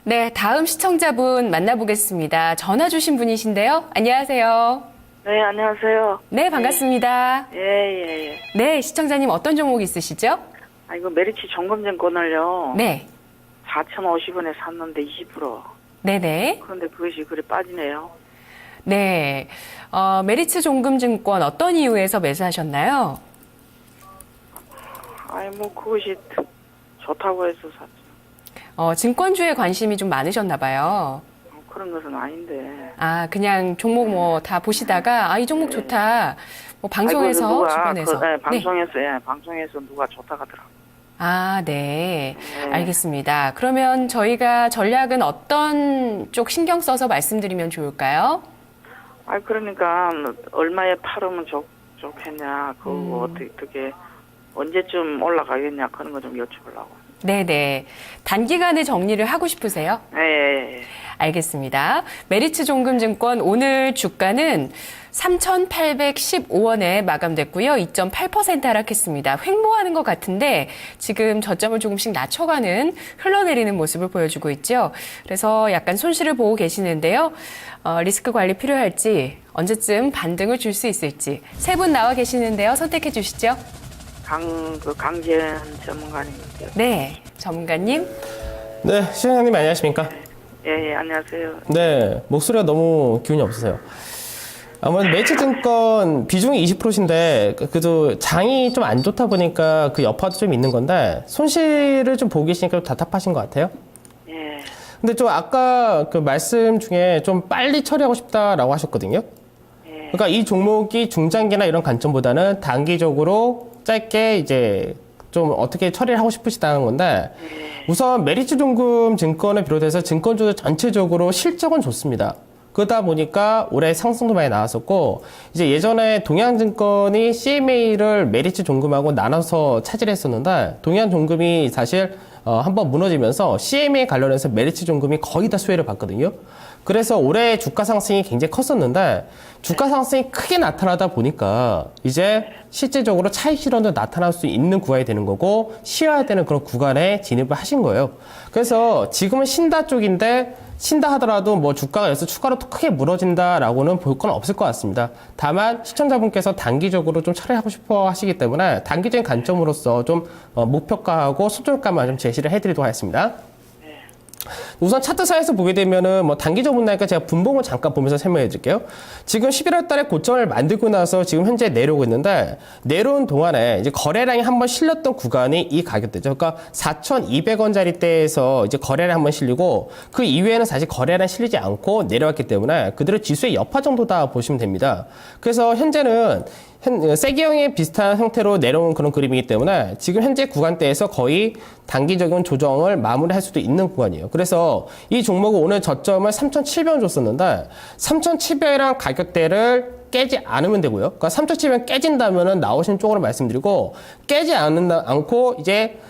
네, 다음 시청자분 만나보겠습니다. 전화 주신 분이신데요. 안녕하세요. 네, 안녕하세요. 네, 반갑습니다. 예. 네, 시청자님 어떤 종목 있으시죠? 이거 메리츠 종금증권을요. 네. 4,050원에 샀는데 20%. 네네. 그런데 그것이 그래 빠지네요. 네. 메리츠 종금증권 어떤 이유에서 매수하셨나요? 그것이 좋다고 해서 샀죠. 증권주에 관심이 좀 많으셨나 봐요. 그런 것은 아닌데. 아, 그냥 종목 다 보시다가, 이 종목 좋다. 방송에서, 누가 주변에서. 방송에서 누가 좋다 하더라고. 아, 네. 네. 알겠습니다. 그러면 저희가 전략은 어떤 쪽 신경 써서 말씀드리면 좋을까요? 그러니까 얼마에 팔으면 좋겠냐. 그거 어떻게 언제쯤 올라가겠냐 그런 거 좀 여쭤보려고. 네네. 단기간에 정리를 하고 싶으세요? 예. 알겠습니다. 메리츠 종금증권 오늘 주가는 3,815원에 마감됐고요. 2.8% 하락했습니다. 횡보하는 것 같은데 지금 저점을 조금씩 낮춰가는 흘러내리는 모습을 보여주고 있죠. 그래서 약간 손실을 보고 계시는데요. 리스크 관리 필요할지 언제쯤 반등을 줄 수 있을지 세 분 나와 계시는데요. 선택해 주시죠. 강재현 전문가님인데요. 네, 전문가님. 네, 시장님 안녕하십니까? 예, 안녕하세요. 네, 목소리가 너무 기운이 없으세요. 아무래도 메리츠증권 비중이 20%인데 그래도 장이 좀 안 좋다 보니까 그 여파도 좀 있는 건데 손실을 좀 보고 계시니까 좀 답답하신 것 같아요. 예. 근데 좀 아까 그 말씀 중에 좀 빨리 처리하고 싶다라고 하셨거든요. 그러니까 이 종목이 중장기나 이런 관점보다는 단기적으로 짧게 이제 좀 어떻게 처리를 하고 싶으시다는 건데 우선 메리츠 종금증권을 비롯해서 증권주들 전체적으로 실적은 좋습니다. 그러다 보니까 올해 상승도 많이 나왔었고 이제 예전에 동양증권이 CMA를 메리츠 종금하고 나눠서 차지했었는데 동양종금이 사실 한번 무너지면서 CMA 관련해서 메리츠 종금이 거의 다 수혜를 받거든요. 그래서 올해 주가 상승이 굉장히 컸었는데 주가 상승이 크게 나타나다 보니까 이제 실제적으로 차익 실현도 나타날 수 있는 구간이 되는 거고 쉬어야 되는 그런 구간에 진입을 하신 거예요. 그래서 지금은 신다 쪽인데 신다 하더라도 뭐 주가가 여기서 추가로 또 크게 무너진다라고는 볼 건 없을 것 같습니다. 다만 시청자분께서 단기적으로 좀 처리하고 싶어 하시기 때문에 단기적인 관점으로서 좀 목표가하고 수준가만 좀 제시를 해드리도록 하겠습니다. 우선 차트사에서 보게 되면은 뭐 단기적으로 보니까 제가 분봉을 잠깐 보면서 설명해 드릴게요. 지금 11월 달에 고점을 만들고 나서 지금 현재 내려오고 있는데 내려온 동안에 이제 거래량이 한번 실렸던 구간이 이 가격대죠. 그러니까 4,200원짜리 대에서 이제 거래량 한번 실리고 그 이후에는 사실 거래량 실리지 않고 내려왔기 때문에 그대로 지수의 여파 정도다 보시면 됩니다. 그래서 현재는 세기형의 비슷한 형태로 내려온 그런 그림이기 때문에 지금 현재 구간대에서 거의 단기적인 조정을 마무리할 수도 있는 구간이에요. 그래서 이 종목은 오늘 저점을 3,700원 줬었는데 3,700원이랑 가격대를 깨지 않으면 되고요. 그러니까 3,700원 깨진다면은 나오신 쪽으로 말씀드리고 깨지 않고 이제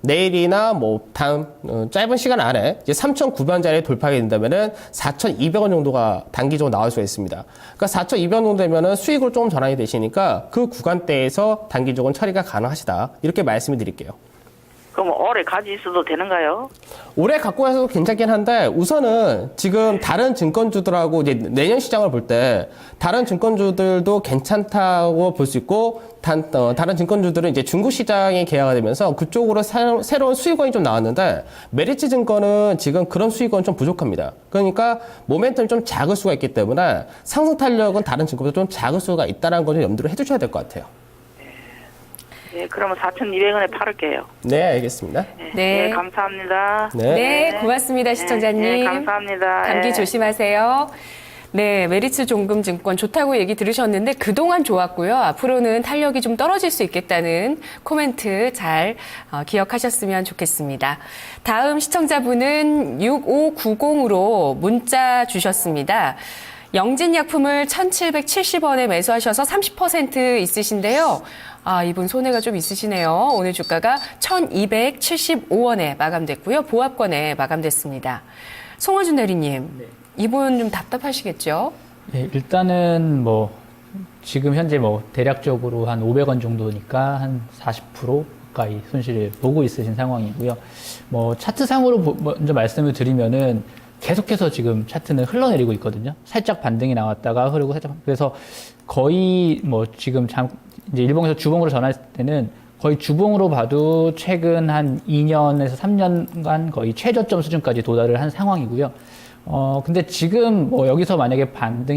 내일이나 뭐 다음 짧은 시간 안에 이제 3,900원짜리 돌파하게 된다면은 4,200원 정도가 단기적으로 나올 수가 있습니다. 그러니까 4,200원 정도 되면은 수익으로 조금 전환이 되시니까 그 구간대에서 단기적으로 처리가 가능하시다. 이렇게 말씀을 드릴게요. 그럼 올해 가지고 있어도 되는가요? 올해 갖고 가서도 괜찮긴 한데 우선은 지금 다른 증권주들하고 이제 내년 시장을 볼 때 다른 증권주들도 괜찮다고 볼 수 있고 다른 증권주들은 이제 중국 시장에 개화가 되면서 그쪽으로 새로운 수익원이 좀 나왔는데 메리츠 증권은 지금 그런 수익원이 좀 부족합니다. 그러니까 모멘텀이 좀 작을 수가 있기 때문에 상승 탄력은 다른 증권보다 좀 작을 수가 있다는 걸 좀 염두를 해두셔야 될 것 같아요. 네, 그러면 4,200원에 팔을게요. 네, 알겠습니다. 네. 감사합니다. 네, 고맙습니다, 시청자님. 네, 감사합니다. 감기 조심하세요. 네, 메리츠 종금증권 좋다고 얘기 들으셨는데 그동안 좋았고요. 앞으로는 탄력이 좀 떨어질 수 있겠다는 코멘트 잘 기억하셨으면 좋겠습니다. 다음 시청자분은 6590으로 문자 주셨습니다. 영진약품을 1,770원에 매수하셔서 30% 있으신데요. 이분 손해가 좀 있으시네요. 오늘 주가가 1,275원에 마감됐고요. 보합권에 마감됐습니다. 송원준 대리님, 네. 이분 좀 답답하시겠죠? 네, 일단은 지금 현재 대략적으로 한 500원 정도니까 한 40% 가까이 손실을 보고 있으신 상황이고요. 뭐 차트상으로 먼저 말씀을 드리면은 계속해서 지금 차트는 흘러내리고 있거든요. 살짝 반등이 나왔다가 흐르고 살짝, 그래서 거의 뭐 지금 이제 일봉에서 주봉으로 전환했을 때는 거의 주봉으로 봐도 최근 한 2년에서 3년간 거의 최저점 수준까지 도달을 한 상황이고요. 근데 지금 뭐 여기서 만약에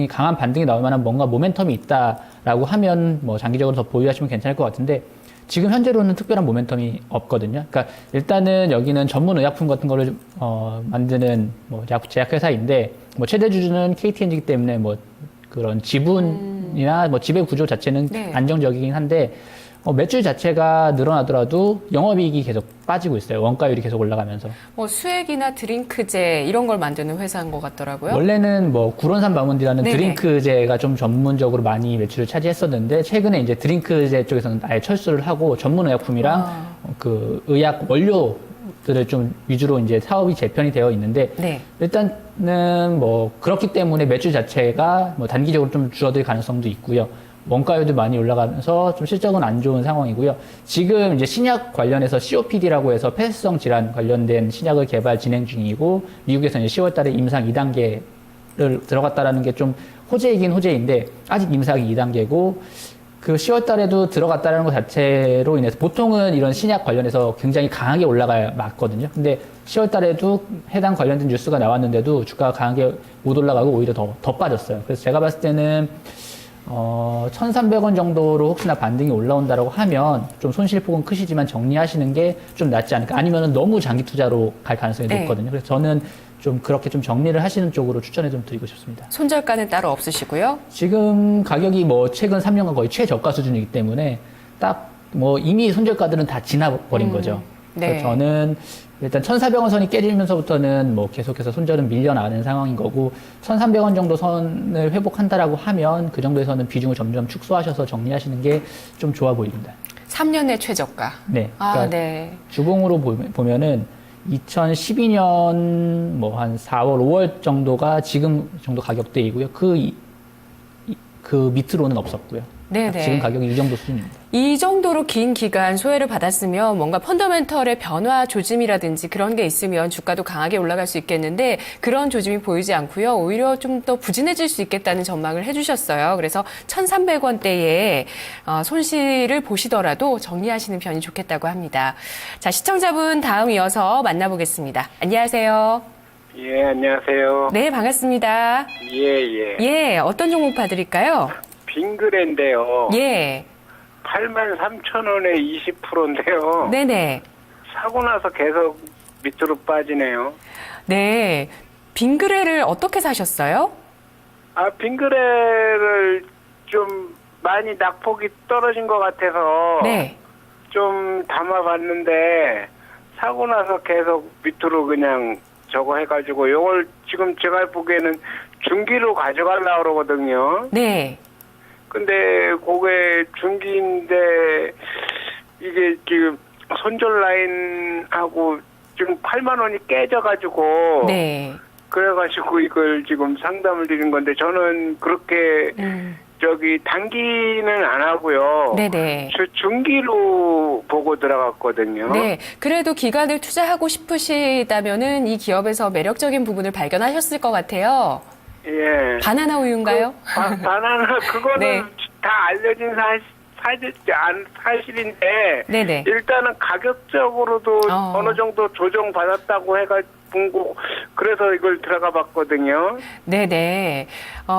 강한 반등이 나올 만한 뭔가 모멘텀이 있다라고 하면 뭐 장기적으로 더 보유하시면 괜찮을 것 같은데 지금 현재로는 특별한 모멘텀이 없거든요. 그러니까 일단은 여기는 전문 의약품 같은 거를 만드는 뭐 제약회사인데 뭐 최대 주주는 KTNG이기 때문에 뭐 그런 지분이나 뭐 지배 구조 자체는 네. 안정적이긴 한데 매출 자체가 늘어나더라도 영업이익이 계속 빠지고 있어요. 원가율이 계속 올라가면서. 뭐 수액이나 드링크제 이런 걸 만드는 회사인 것 같더라고요. 원래는 뭐 구론산 바몬디라는 네네. 드링크제가 좀 전문적으로 많이 매출을 차지했었는데 최근에 이제 드링크제 쪽에서는 아예 철수를 하고 전문 의약품이랑 그 의약 원료들을 좀 위주로 이제 사업이 재편이 되어 있는데 네. 일단은 뭐 그렇기 때문에 매출 자체가 뭐 단기적으로 좀 줄어들 가능성도 있고요. 원가율도 많이 올라가면서 좀 실적은 안 좋은 상황이고요. 지금 이제 신약 관련해서 COPD라고 해서 폐쇄성 질환 관련된 신약을 개발 진행 중이고 미국에서 이제 10월 달에 임상 2단계를 들어갔다라는 게 좀 호재이긴 호재인데 아직 임상이 2단계고 그 10월 달에도 들어갔다라는 것 자체로 인해서 보통은 이런 신약 관련해서 굉장히 강하게 올라가야 맞거든요. 근데 10월 달에도 해당 관련된 뉴스가 나왔는데도 주가가 강하게 못 올라가고 오히려 더 빠졌어요. 그래서 제가 봤을 때는 1,300원 정도로 혹시나 반등이 올라온다라고 하면 좀 손실폭은 크시지만 정리하시는 게 좀 낫지 않을까. 아니면 너무 장기 투자로 갈 가능성이 네. 높거든요. 그래서 저는 좀 그렇게 좀 정리를 하시는 쪽으로 추천해 좀 드리고 싶습니다. 손절가는 따로 없으시고요. 지금 가격이 뭐 최근 3년간 거의 최저가 수준이기 때문에 딱 뭐 이미 손절가들은 다 지나버린 거죠. 네. 그래서 저는 일단 1,400원 선이 깨지면서부터는 뭐 계속해서 손절은 밀려나는 상황인 거고 1,300원 정도 선을 회복한다라고 하면 그 정도에서는 비중을 점점 축소하셔서 정리하시는 게 좀 좋아 보입니다. 3년 내 최저가. 네. 아, 그러니까 네. 주봉으로 보면은 2012년 뭐 한 4월, 5월 정도가 지금 정도 가격대이고요. 그 밑으로는 없었고요. 네네. 지금 가격이 이 정도 수준입니다. 이 정도로 긴 기간 소외를 받았으면 뭔가 펀더멘털의 변화 조짐이라든지 그런 게 있으면 주가도 강하게 올라갈 수 있겠는데 그런 조짐이 보이지 않고요. 오히려 좀 더 부진해질 수 있겠다는 전망을 해주셨어요. 그래서 1,300원대에 손실을 보시더라도 정리하시는 편이 좋겠다고 합니다. 자, 시청자분 다음 이어서 만나보겠습니다. 안녕하세요. 예, 안녕하세요. 네, 반갑습니다. 예. 예, 어떤 종목 봐드릴까요? 빙그레인데요. 예, 83,000원에 20%인데요. 네네. 사고 나서 계속 밑으로 빠지네요. 네, 빙그레를 어떻게 사셨어요? 빙그레를 좀 많이 낙폭이 떨어진 것 같아서 네. 좀 담아봤는데 사고 나서 계속 밑으로 그냥 저거 해가지고 이걸 지금 제가 보기에는 중기로 가져가려고 그러거든요. 네. 근데 그게 중기인데 이게 지금 손절 라인하고 지금 8만 원이 깨져가지고 네. 그래가지고 이걸 지금 상담을 드린 건데 저는 그렇게 저기 단기는 안 하고요. 네네. 중기로 보고 들어갔거든요. 네. 그래도 기간을 투자하고 싶으시다면은 이 기업에서 매력적인 부분을 발견하셨을 것 같아요. 예. 바나나 우유인가요? 바나나 그거는 네. 다 알려진 사실인데 네네. 일단은 가격적으로도 어. 어느 정도 조정받았다고 해가지고 그래서 이걸 들어가 봤거든요. 네네.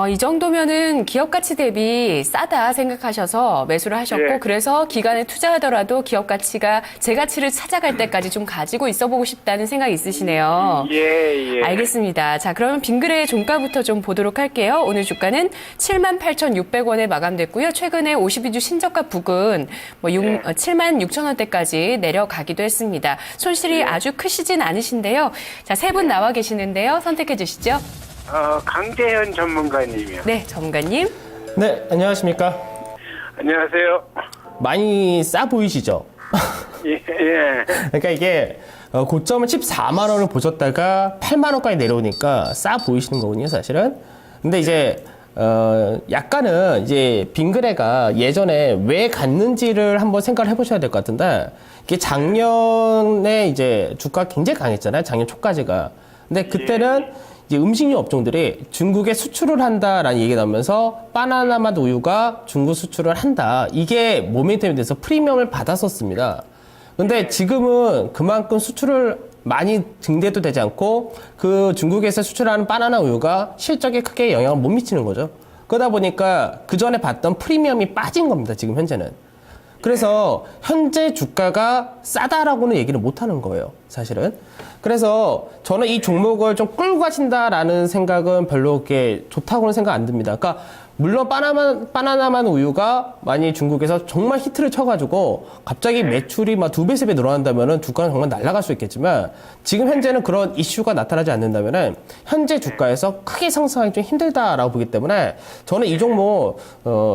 이 정도면은 기업 가치 대비 싸다 생각하셔서 매수를 하셨고, 예. 그래서 기간에 투자하더라도 기업 가치가 제 가치를 찾아갈 때까지 좀 가지고 있어 보고 싶다는 생각이 있으시네요. 예. 알겠습니다. 자, 그러면 빙그레의 종가부터 좀 보도록 할게요. 오늘 주가는 78,600원에 마감됐고요. 최근에 52주 신저가 부근 76,000원대까지 내려가기도 했습니다. 손실이 아주 크시진 않으신데요. 자, 세 분 나와 계시는데요. 선택해 주시죠. 강재현 전문가님이요. 네, 전문가님. 네, 안녕하십니까? 안녕하세요. 많이 싸 보이시죠? 예. 그러니까 이게 고점을 14만 원을 보셨다가 8만 원까지 내려오니까 싸 보이시는 거군요, 사실은. 근데 이제 약간은 이제 빙그레가 예전에 왜 갔는지를 한번 생각을 해보셔야 될 것 같은데, 이게 작년에 이제 주가 굉장히 강했잖아요. 작년 초까지가. 근데 그때는 이제 음식료 업종들이 중국에 수출을 한다라는 얘기가 나오면서 바나나맛 우유가 중국 수출을 한다. 이게 모멘텀이 돼서 프리미엄을 받았었습니다. 근데 지금은 그만큼 수출을 많이 증대도 되지 않고 그 중국에서 수출하는 바나나 우유가 실적에 크게 영향을 못 미치는 거죠. 그러다 보니까 그 전에 봤던 프리미엄이 빠진 겁니다. 지금 현재는. 그래서 현재 주가가 싸다라고는 얘기를 못 하는 거예요. 사실은. 그래서 저는 이 종목을 좀 끌고 가신다라는 생각은 별로 그렇게 좋다고는 생각 안 듭니다. 그러니까 물론 바나나만 우유가 만약 중국에서 정말 히트를 쳐가지고 갑자기 매출이 막 2배, 3배 늘어난다면은 주가는 정말 날아갈 수 있겠지만 지금 현재는 그런 이슈가 나타나지 않는다면은 현재 주가에서 크게 상승하기 좀 힘들다라고 보기 때문에 저는 이 종목,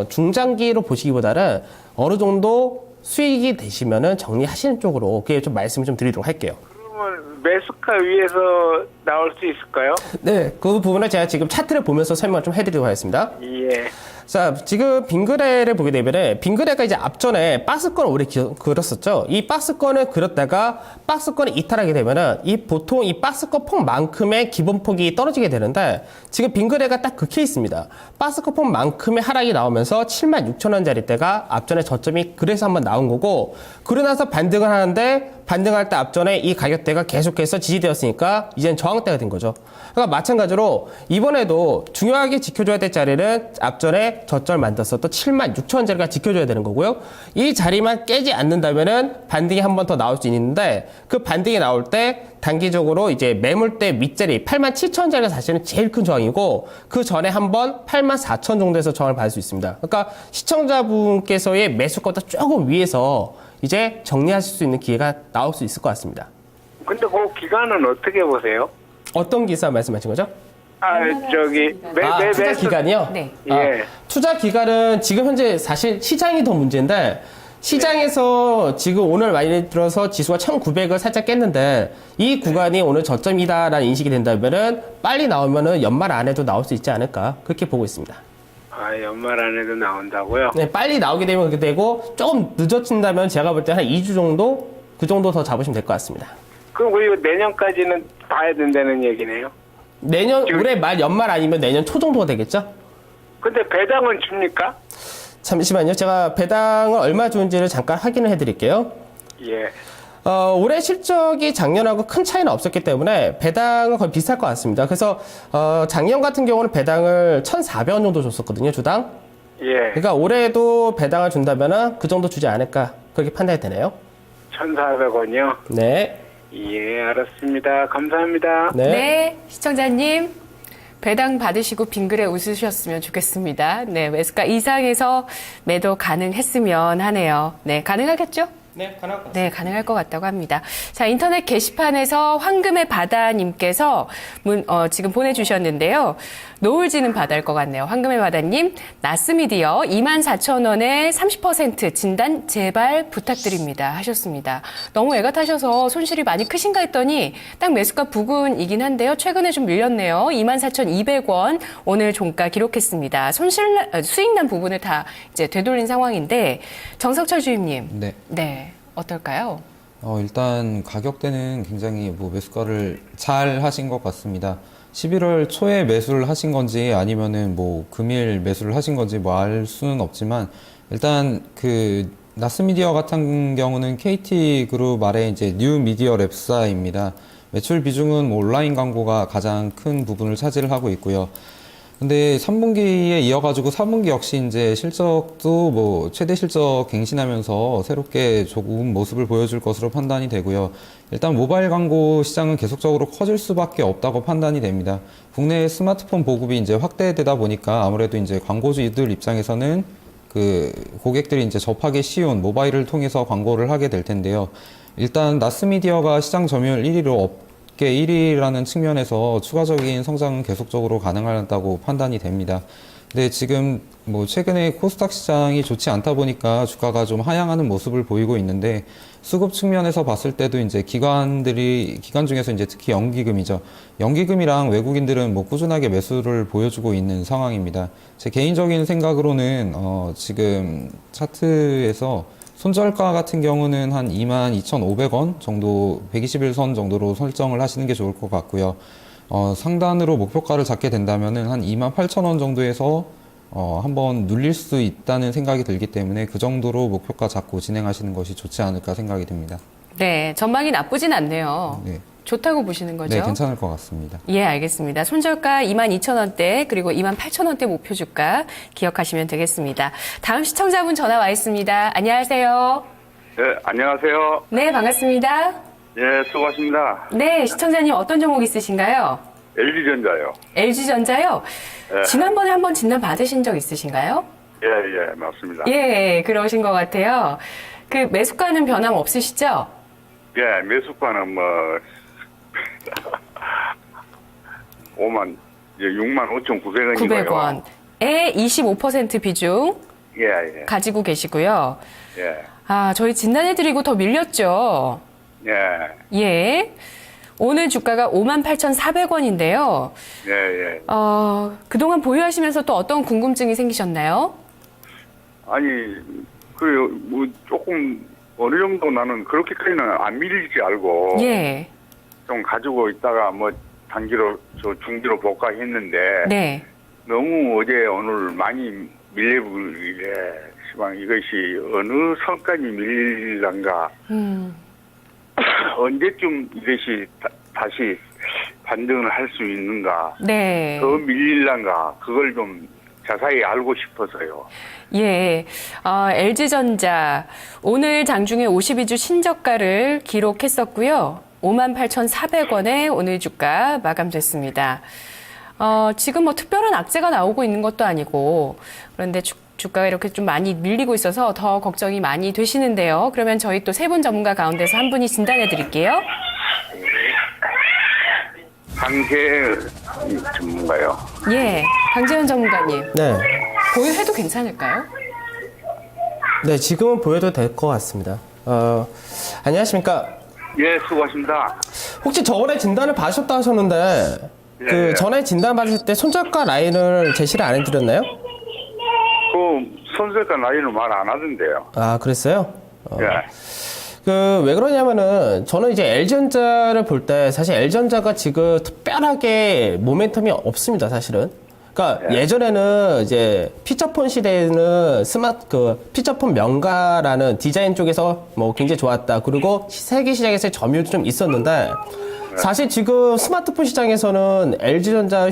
중장기로 보시기보다는 어느 정도 수익이 되시면은 정리하시는 쪽으로 그게 좀 말씀을 좀 드리도록 할게요. 그러면 매수가 위에서 나올 수 있을까요? 네, 그 부분을 제가 지금 차트를 보면서 설명을 좀 해드리도록 하겠습니다. 예. 자, 지금 빙그레를 보게 되면은 빙그레가 이제 앞전에 박스권을 오래 그렸었죠. 이 박스권을 그렸다가 박스권을 이탈하게 되면은 보통 이 박스권 폭만큼의 기본폭이 떨어지게 되는데 지금 빙그레가 딱 그 케이스입니다. 박스권 폭만큼의 하락이 나오면서 76,000원짜리대가 앞전에 저점이 그래서 한번 나온 거고 그러고 나서 반등을 하는데 반등할 때 앞전에 이 가격대가 계속해서 지지되었으니까 이제는 저항대가 된 거죠. 그러니까 마찬가지로 이번에도 중요하게 지켜줘야 될 자리는 앞전에 저점을 만들었었던 76,000원짜리가 지켜줘야 되는 거고요. 이 자리만 깨지 않는다면은 반등이 한 번 더 나올 수 있는데 그 반등이 나올 때 단기적으로 이제 매물대 윗자리 87,000원짜리가 사실은 제일 큰 저항이고 그 전에 한번 84,000 정도에서 저항을 받을 수 있습니다. 그러니까 시청자분께서의 매수가보다 조금 위에서 이제 정리하실 수 있는 기회가 나올 수 있을 것 같습니다. 근데 그 기간은 어떻게 보세요? 어떤 기사 말씀하신 거죠? 투자 기간이요? 네. 예. 투자 기간은 지금 현재 사실 시장이 더 문제인데 시장에서 지금 오늘 많이 들어서 지수가 1900을 살짝 깼는데 이 구간이 오늘 저점이다라는 인식이 된다면은 빨리 나오면은 연말 안에도 나올 수 있지 않을까 그렇게 보고 있습니다. 아, 연말 안에도 나온다고요? 네, 빨리 나오게 되면 그렇게 되고 조금 늦어진다면 제가 볼 때 한 2주 정도 그 정도 더 잡으시면 될 것 같습니다. 그럼 그리고 내년까지는 봐야 된다는 얘기네요? 내년 올해 말 연말 아니면 내년 초 정도가 되겠죠? 근데 배당은 줍니까? 잠시만요. 제가 배당을 얼마 주는지를 잠깐 확인을 해드릴게요. 예. 올해 실적이 작년하고 큰 차이는 없었기 때문에 배당은 거의 비슷할 것 같습니다. 그래서 작년 같은 경우는 배당을 1,400원 정도 줬었거든요, 주당. 예. 그러니까 올해도 배당을 준다면은 그 정도 주지 않을까 그렇게 판단이 되네요. 1,400원이요? 네. 예, 알았습니다. 감사합니다. 네. 네, 시청자님. 배당 받으시고 빙그레 웃으셨으면 좋겠습니다. 네, 매수가 이상에서 매도 가능했으면 하네요. 네, 가능하겠죠? 네, 가능할 것 같습니다. 네, 가능할 것 같다고 합니다. 자, 인터넷 게시판에서 황금의 바다님께서 지금 보내주셨는데요. 노을 지는 바다일 것 같네요. 황금의 바다님, 나스미디어 24,000원에 30% 진단 제발 부탁드립니다 하셨습니다. 너무 애가 타셔서 손실이 많이 크신가 했더니 딱 매수가 부근이긴 한데요. 최근에 좀 밀렸네요. 24,200원 오늘 종가 기록했습니다. 수익 난 부분을 다 이제 되돌린 상황인데 정석철 주임님. 네. 어떨까요? 일단 가격대는 굉장히 매수가를 잘 하신 것 같습니다. 11월 초에 매수를 하신 건지 아니면은 금일 매수를 하신 건지 알 수는 없지만 일단 그 나스미디어 같은 경우는 KT그룹 아래 이제 뉴미디어 랩사입니다. 매출 비중은 온라인 광고가 가장 큰 부분을 차지를 하고 있고요. 근데 3분기에 이어가지고 4분기 역시 이제 실적도 최대 실적 갱신하면서 새롭게 조금 모습을 보여줄 것으로 판단이 되고요. 일단 모바일 광고 시장은 계속적으로 커질 수밖에 없다고 판단이 됩니다. 국내 스마트폰 보급이 이제 확대되다 보니까 아무래도 이제 광고주들 입장에서는 그 고객들이 이제 접하기 쉬운 모바일을 통해서 광고를 하게 될 텐데요. 일단 나스미디어가 시장 점유율 1위로 1위라는 측면에서 추가적인 성장은 계속적으로 가능하다고 판단이 됩니다. 네, 지금 뭐 최근에 코스닥 시장이 좋지 않다 보니까 주가가 좀 하향하는 모습을 보이고 있는데 수급 측면에서 봤을 때도 이제 기관 중에서 이제 특히 연기금이죠. 연기금이랑 외국인들은 뭐 꾸준하게 매수를 보여주고 있는 상황입니다. 제 개인적인 생각으로는 지금 차트에서 손절가 같은 경우는 한 22,500원 정도, 121선 정도로 설정을 하시는 게 좋을 것 같고요. 상단으로 목표가를 잡게 된다면은 한 28,000원 정도에서 한번 눌릴 수 있다는 생각이 들기 때문에 그 정도로 목표가 잡고 진행하시는 것이 좋지 않을까 생각이 듭니다. 네, 전망이 나쁘진 않네요. 네. 좋다고 보시는 거죠? 네, 괜찮을 것 같습니다. 예, 알겠습니다. 손절가 22,000원대 그리고 28,000원대 목표 주가 기억하시면 되겠습니다. 다음 시청자분 전화 와 있습니다. 안녕하세요. 네, 안녕하세요. 네, 반갑습니다. 예, 수고하십니다. 네, 시청자님 어떤 종목 있으신가요? LG전자요. LG전자요? 예. 지난번에 한번 진단 받으신 적 있으신가요? 예, 맞습니다. 예, 그러신 것 같아요. 그 매수가는 변함 없으시죠? 예, 매수가는 뭐, 65,900원이고요. 900원에 25% 비중 예. 가지고 계시고요. 예. 아, 저희 진단해드리고 더 밀렸죠? 예. 예. 오늘 주가가 58,400원인데요. 예. 그동안 보유하시면서 또 어떤 궁금증이 생기셨나요? 아니, 뭐, 조금, 어느 정도 나는 그렇게까지는 안 밀릴지 알고. 예. 좀 가지고 있다가 뭐, 중기로 볼까 했는데. 네. 너무 어제 오늘 많이 밀려버리길래, 시방 이것이 어느 선까지 밀릴란가. 언제쯤 이것이 다시 반등을 할 수 있는가. 네. 더 밀릴란가. 그걸 좀 자세히 알고 싶어서요. 예. LG전자 오늘 장중에 52주 신저가를 기록했었고요. 58,400원에 오늘 주가 마감됐습니다. 지금 뭐 특별한 악재가 나오고 있는 것도 아니고 그런데 주가가 이렇게 좀 많이 밀리고 있어서 더 걱정이 많이 되시는데요. 그러면 저희 또 세 분 전문가 가운데서 한 분이 진단해 드릴게요. 강세 전문가요. 예. 강재현 전문가님. 네. 보유해도 괜찮을까요? 네, 지금은 보여도 될 것 같습니다. 안녕하십니까. 예, 수고하십니다. 혹시 저번에 진단을 받으셨다 하셨는데, 예. 전에 진단 받으실 때 손절가 라인을 제시를 안 해드렸나요? 손절가 나이는 말 안 하던데요. 아, 그랬어요? 예. 왜 그러냐면은, 저는 이제 L전자를 볼 때, 사실 L전자가 지금 특별하게 모멘텀이 없습니다, 사실은. 그러니까 예전에는 이제 피처폰 시대에는 피처폰 명가라는 디자인 쪽에서 뭐 굉장히 좋았다. 그리고 세계 시장에서의 점유율도 좀 있었는데, 사실 지금 스마트폰 시장에서는 LG전자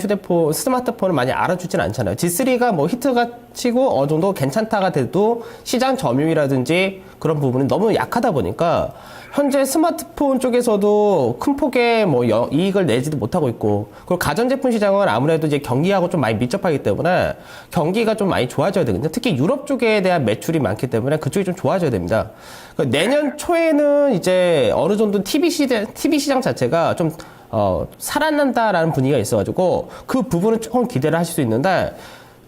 스마트폰을 많이 알아주진 않잖아요. G3가 뭐 히트가 치고 어느 정도 괜찮다가 돼도 시장 점유율이라든지 그런 부분이 너무 약하다 보니까 현재 스마트폰 쪽에서도 큰 폭의 뭐 이익을 내지도 못하고 있고, 그리고 가전제품 시장은 아무래도 이제 경기하고 좀 많이 밀접하기 때문에 경기가 좀 많이 좋아져야 되거든요. 특히 유럽 쪽에 대한 매출이 많기 때문에 그쪽이 좀 좋아져야 됩니다. 그러니까 내년 초에는 이제 어느 정도 TV 시장 자체가 좀 살아난다라는 분위기가 있어가지고 그 부분은 조금 기대를 하실 수 있는데,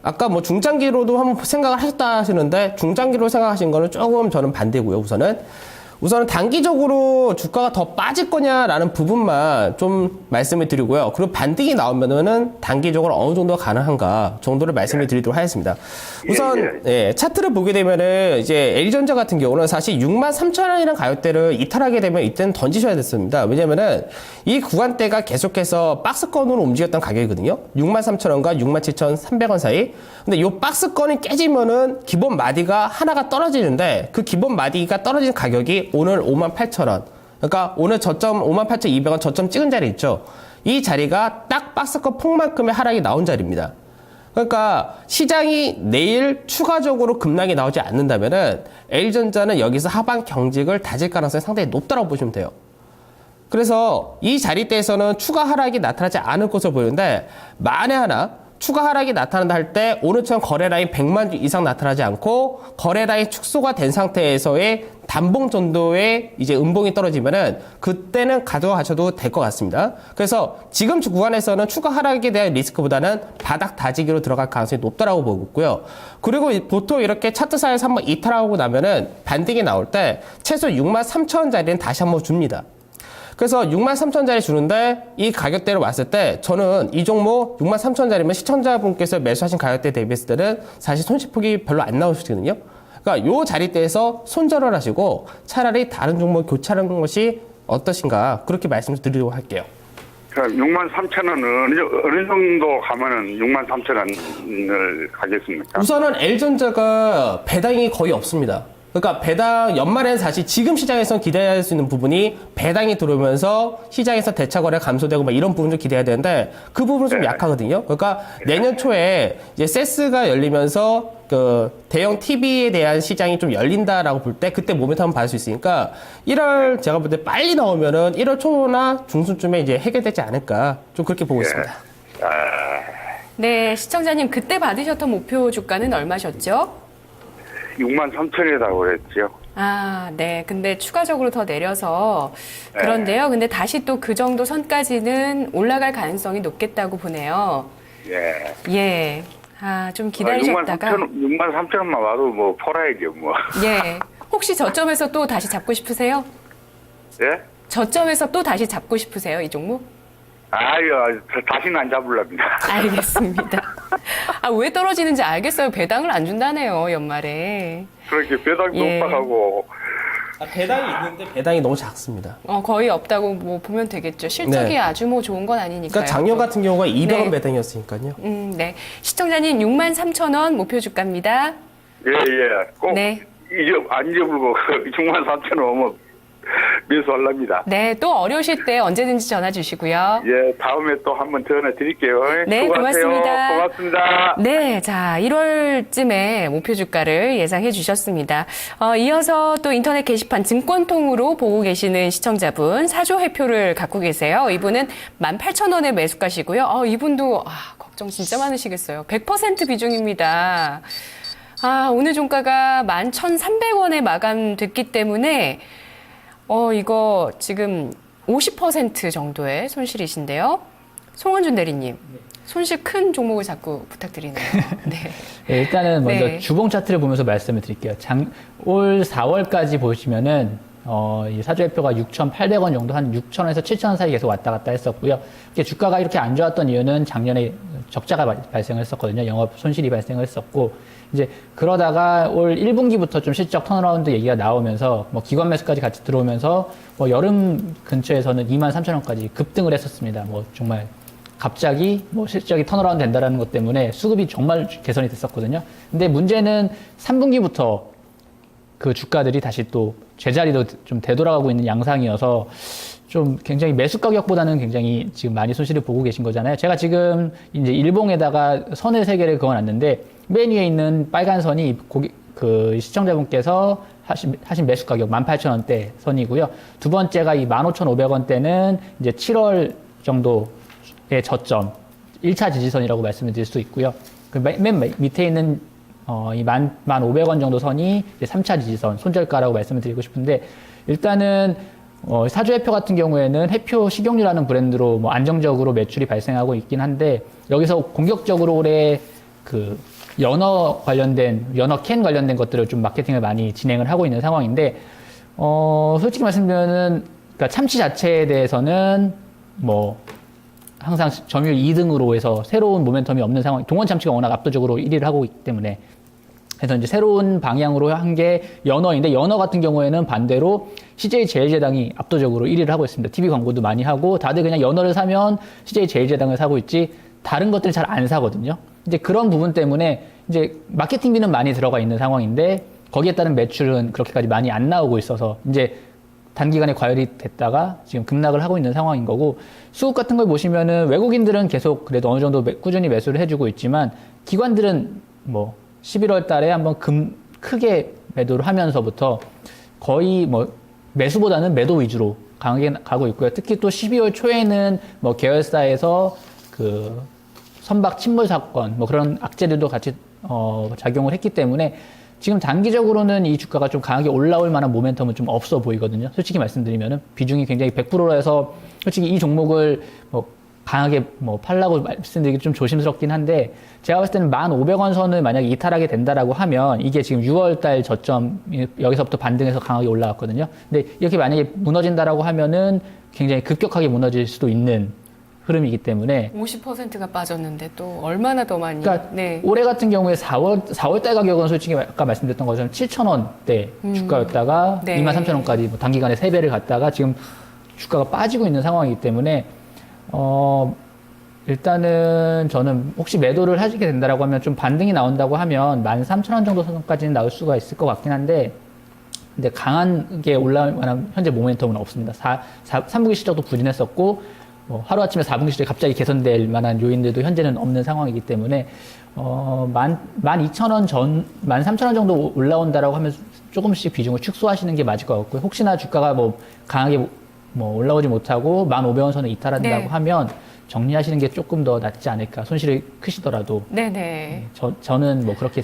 아까 뭐 중장기로도 한번 생각을 하셨다 하시는데 중장기로 생각하신 거는 조금 저는 반대고요. 우선은 단기적으로 주가가 더 빠질 거냐라는 부분만 좀 말씀을 드리고요. 그리고 반등이 나오면은 단기적으로 어느 정도 가능한가 정도를 말씀을 드리도록 하겠습니다. 우선 차트를 보게 되면은 이제 LG전자 같은 경우는 사실 63,000원이라는 가격대를 이탈하게 되면 이때는 던지셔야 됐습니다. 왜냐면은 이 구간대가 계속해서 박스권으로 움직였던 가격이거든요. 63,000원과 67,300원 사이. 근데 이 박스권이 깨지면은 기본 마디가 하나가 떨어지는데, 그 기본 마디가 떨어진 가격이 오늘 58,000원. 그러니까 오늘 저점 58,200원 저점 찍은 자리 있죠. 이 자리가 딱 박스권 폭만큼의 하락이 나온 자리입니다. 그러니까 시장이 내일 추가적으로 급락이 나오지 않는다면은 L전자는 여기서 하방 경직을 다질 가능성이 상당히 높다고 보시면 돼요. 그래서 이 자리대에서는 추가 하락이 나타나지 않을 것으로 보이는데, 만에 하나 추가 하락이 나타난다 할 때 오늘처럼 거래 라인 100만 주 이상 나타나지 않고 거래 라인 축소가 된 상태에서의 단봉 정도의 이제 음봉이 떨어지면은 그때는 가져가셔도 될 것 같습니다. 그래서 지금 구간에서는 추가 하락에 대한 리스크보다는 바닥 다지기로 들어갈 가능성이 높다라고 보고 있고요. 그리고 보통 이렇게 차트사에서 한번 이탈하고 나면은 반등이 나올 때 최소 63,000원짜리는 다시 한번 줍니다. 그래서 63,000원짜리 주는데 이 가격대로 봤을 때 저는 이 종목 63,000원짜리면 시청자분께서 매수하신 가격대 대비했을 때는 사실 손실폭이 별로 안 나오시거든요. 그러니까 요 자리대에서 손절을 하시고 차라리 다른 종목 교체하는 것이 어떠신가 그렇게 말씀드리도록 할게요. 그러니까 63,000원은 어느 정도 가면은 63,000원을 가겠습니까? 우선은 L전자가 배당이 거의 없습니다. 그러니까 배당 연말에는 사실 지금 시장에서 기대할 수 있는 부분이 배당이 들어오면서 시장에서 대차 거래 감소되고 막 이런 부분 좀 기대해야 되는데 그 부분은 좀 약하거든요. 그러니까 내년 초에 이제 세스가 열리면서 그 대형 TV에 대한 시장이 좀 열린다라고 볼 때 그때 모멘텀 한번 받을 수 있으니까 1월 제가 볼 때 빨리 나오면은 1월 초나 중순쯤에 이제 해결되지 않을까 좀 그렇게 보고 있습니다. 네, 시청자님 그때 받으셨던 목표 주가는 얼마셨죠? 63,000원이라고 그랬죠. 아, 네. 근데 추가적으로 더 내려서 그런데요. 근데 다시 또 그 정도 선까지는 올라갈 가능성이 높겠다고 보네요. 예. 예. 아, 좀 기다리셨다가 63,000원만 와도 뭐 팔아야죠, 뭐. 예. 혹시 저점에서 또 다시 잡고 싶으세요? 예? 저점에서 또 다시 잡고 싶으세요, 이 종목? 아유, 다시는 안 잡으랍니다. 알겠습니다. 아, 왜 떨어지는지 알겠어요. 배당을 안 준다네요, 연말에. 그렇게 배당도 예. 오빠하고 배당이 있는데 배당이 너무 작습니다. 거의 없다고 뭐 보면 되겠죠. 실적이 네. 아주 뭐 좋은 건 아니니까요. 그러니까 작년 같은 경우가 200원 네. 배당이었으니까요. 네. 시청자님 63,000원 목표 주가입니다. 예. 꼭 네. 안 잊어불고 63,000원 오면 매수하랍니다. 네, 또 어려우실 때 언제든지 전화 주시고요. 예, 다음에 또 한번 전화 드릴게요. 네, 수고하세요. 고맙습니다. 고맙습니다. 네, 자, 1월쯤에 목표 주가를 예상해 주셨습니다. 이어서 또 인터넷 게시판 증권통으로 보고 계시는 시청자분 사조 회표를 갖고 계세요. 이분은 18,000원의 매수가시고요. 이분도 걱정 진짜 많으시겠어요. 100% 비중입니다. 오늘 종가가 11,300원에 마감됐기 때문에 이거 지금 50% 정도의 손실이신데요. 송원준 대리님, 손실 큰 종목을 자꾸 부탁드리네요. 네. 네, 일단은 먼저 네. 주봉 차트를 보면서 말씀을 드릴게요. 올 4월까지 보시면은 이 사주회표가 6,800원 정도 한 6,000원에서 7,000원 사이 계속 왔다 갔다 했었고요. 이렇게 주가가 이렇게 안 좋았던 이유는 작년에 적자가 발생을 했었거든요. 영업 손실이 발생을 했었고 이제 그러다가 올 1분기부터 좀 실적 턴어라운드 얘기가 나오면서 뭐 기관 매수까지 같이 들어오면서 뭐 여름 근처에서는 23,000원까지 급등을 했었습니다. 뭐 정말 갑자기 뭐 실적이 턴어라운드 된다라는 것 때문에 수급이 정말 개선이 됐었거든요. 근데 문제는 3분기부터 그 주가들이 다시 또 제자리로 좀 되돌아가고 있는 양상이어서 좀 굉장히 매수 가격보다는 굉장히 지금 많이 손실을 보고 계신 거잖아요. 제가 지금 이제 일봉에다가 선을 3개를 그어놨는데 맨 위에 있는 빨간 선이 그 시청자분께서 하신 매수 가격 18,000원대 선이고요. 두 번째가 이 15,500원대는 이제 7월 정도의 저점 1차 지지선이라고 말씀을 드릴 수 있고요. 그 맨 밑에 있는 이 1,500원 정도 선이 이제 3차 지지선, 손절가라고 말씀을 드리고 싶은데, 일단은, 사주회표 같은 경우에는 해표 식용유라는 브랜드로 뭐 안정적으로 매출이 발생하고 있긴 한데, 여기서 공격적으로 올해 그 연어 캔 관련된 것들을 좀 마케팅을 많이 진행을 하고 있는 상황인데, 솔직히 말씀드리면은, 그러니까 참치 자체에 대해서는 뭐, 항상 점유율 2등으로 해서 새로운 모멘텀이 없는 상황, 동원 참치가 워낙 압도적으로 1위를 하고 있기 때문에. 그래서 이제 새로운 방향으로 한 게 연어인데, 연어 같은 경우에는 반대로 CJ제일제당이 압도적으로 1위를 하고 있습니다. TV 광고도 많이 하고, 다들 그냥 연어를 사면 CJ제일제당을 사고 있지, 다른 것들은 잘 안 사거든요. 이제 그런 부분 때문에 이제 마케팅비는 많이 들어가 있는 상황인데, 거기에 따른 매출은 그렇게까지 많이 안 나오고 있어서, 이제 단기간에 과열이 됐다가 지금 급락을 하고 있는 상황인 거고, 수급 같은 걸 보시면은 외국인들은 계속 그래도 어느 정도 꾸준히 매수를 해주고 있지만, 기관들은 뭐 11월 달에 한번 크게 매도를 하면서부터 거의 뭐 매수보다는 매도 위주로 강하게 가고 있고요. 특히 또 12월 초에는 뭐 계열사에서 그 선박 침몰 사건, 뭐 그런 악재들도 같이 작용을 했기 때문에 지금 단기적으로는 이 주가가 좀 강하게 올라올 만한 모멘텀은 좀 없어 보이거든요. 솔직히 말씀드리면은 비중이 굉장히 100%라서 솔직히 이 종목을 뭐 강하게 뭐 팔라고 말씀드리기 좀 조심스럽긴 한데 제가 봤을 때는 1,500원 선을 만약에 이탈하게 된다라고 하면 이게 지금 6월달 저점 여기서부터 반등해서 강하게 올라왔거든요. 근데 이렇게 만약에 무너진다라고 하면은 굉장히 급격하게 무너질 수도 있는 흐름이기 때문에 50%가 빠졌는데 또 얼마나 더 많이. 그러니까 네. 올해 같은 경우에 4월달 가격은 솔직히 아까 말씀드렸던 것처럼 7,000원대 주가였다가 네. 23,000원까지 뭐 단기간에 3배를 갔다가 지금 주가가 빠지고 있는 상황이기 때문에 일단은 저는 혹시 매도를 하시게 된다라고 하면 좀 반등이 나온다고 하면 13,000원 정도 선까지는 나올 수가 있을 것 같긴 한데 근데 강하게 올라올 만한 현재 모멘텀은 없습니다. 3분기 실적도 부진했었고 뭐 하루아침에 4분기 실적이 갑자기 개선될 만한 요인들도 현재는 없는 상황이기 때문에 12,000원 13,000원 정도 올라온다라고 하면 조금씩 비중을 축소하시는 게 맞을 것 같고요. 혹시나 주가가 뭐 강하게 뭐 올라오지 못하고 1,500원 선을 이탈한다고 네. 하면 정리하시는 게 조금 더 낫지 않을까. 손실이 크시더라도. 네네. 저는 뭐 그렇게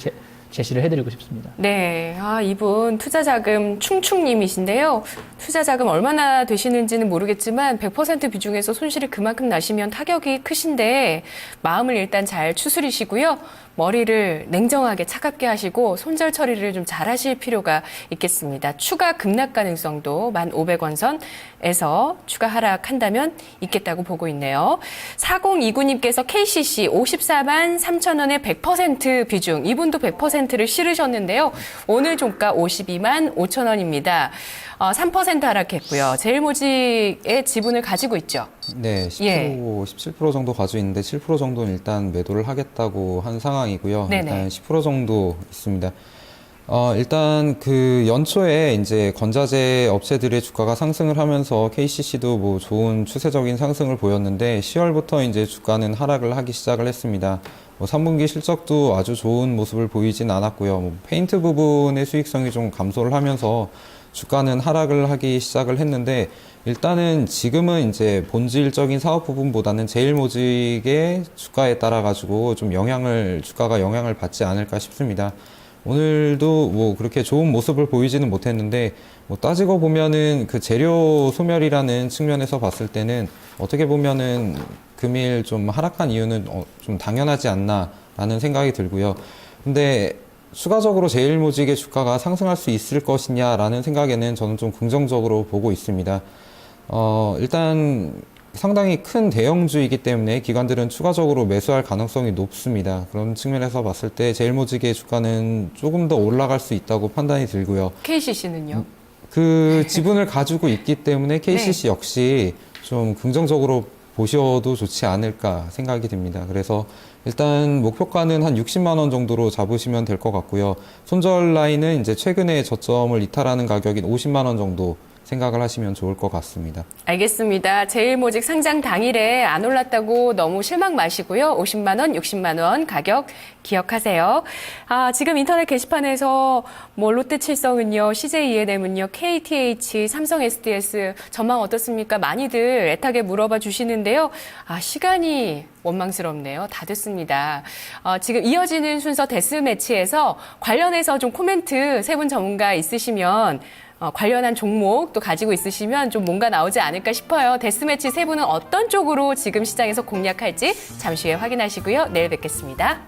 제시를 해드리고 싶습니다. 네. 이분 투자자금 충충님이신데요. 투자자금 얼마나 되시는지는 모르겠지만 100% 비중에서 손실이 그만큼 나시면 타격이 크신데 마음을 일단 잘 추스리시고요. 머리를 냉정하게 차갑게 하시고 손절 처리를 좀 잘 하실 필요가 있겠습니다. 추가 급락 가능성도 1,500원 선에서 추가 하락한다면 있겠다고 보고 있네요. 4029님께서 KCC 54만 3천 원의 100% 비중, 이분도 100%를 실으셨는데요. 오늘 종가 52만 5천 원입니다. 3% 하락했고요. 제일모직의 지분을 가지고 있죠. 네, 10%, 예. 17% 정도 가지고 있는데 7% 정도는 일단 매도를 하겠다고 한 상황이고요. 네네. 일단 10% 정도 있습니다. 일단 그 연초에 이제 건자재 업체들의 주가가 상승을 하면서 KCC도 뭐 좋은 추세적인 상승을 보였는데 10월부터 이제 주가는 하락을 하기 시작을 했습니다. 뭐 3분기 실적도 아주 좋은 모습을 보이진 않았고요. 뭐 페인트 부분의 수익성이 좀 감소를 하면서 주가는 하락을 하기 시작을 했는데 일단은 지금은 이제 본질적인 사업 부분보다는 제일모직의 주가에 따라 가지고 좀 주가가 영향을 받지 않을까 싶습니다. 오늘도 뭐 그렇게 좋은 모습을 보이지는 못했는데 뭐 따지고 보면은 그 재료 소멸이라는 측면에서 봤을 때는 어떻게 보면은 금일 좀 하락한 이유는 좀 당연하지 않나라는 생각이 들고요. 근데 추가적으로 제일모직의 주가가 상승할 수 있을 것이냐라는 생각에는 저는 좀 긍정적으로 보고 있습니다. 일단 상당히 큰 대형주이기 때문에 기관들은 추가적으로 매수할 가능성이 높습니다. 그런 측면에서 봤을 때 제일모직의 주가는 조금 더 올라갈 수 있다고 판단이 들고요. KCC는요? 그 지분을 가지고 있기 때문에 KCC 네. 역시 좀 긍정적으로 보셔도 좋지 않을까 생각이 듭니다. 그래서 일단 목표가는 한 60만 원 정도로 잡으시면 될 것 같고요. 손절 라인은 이제 최근에 저점을 이탈하는 가격인 50만 원 정도 생각을 하시면 좋을 것 같습니다. 알겠습니다. 제일모직 상장 당일에 안 올랐다고 너무 실망 마시고요. 50만 원, 60만 원 가격 기억하세요. 지금 인터넷 게시판에서 뭐 롯데칠성은요, CJENM은요, KTH, 삼성 SDS 전망 어떻습니까? 많이들 애타게 물어봐 주시는데요. 시간이 원망스럽네요. 다 됐습니다. 지금 이어지는 순서 데스매치에서 관련해서 좀 코멘트 세 분 전문가 있으시면 관련한 종목 또 가지고 있으시면 좀 뭔가 나오지 않을까 싶어요. 데스매치 세 분은 어떤 쪽으로 지금 시장에서 공략할지 잠시 후에 확인하시고요. 내일 뵙겠습니다.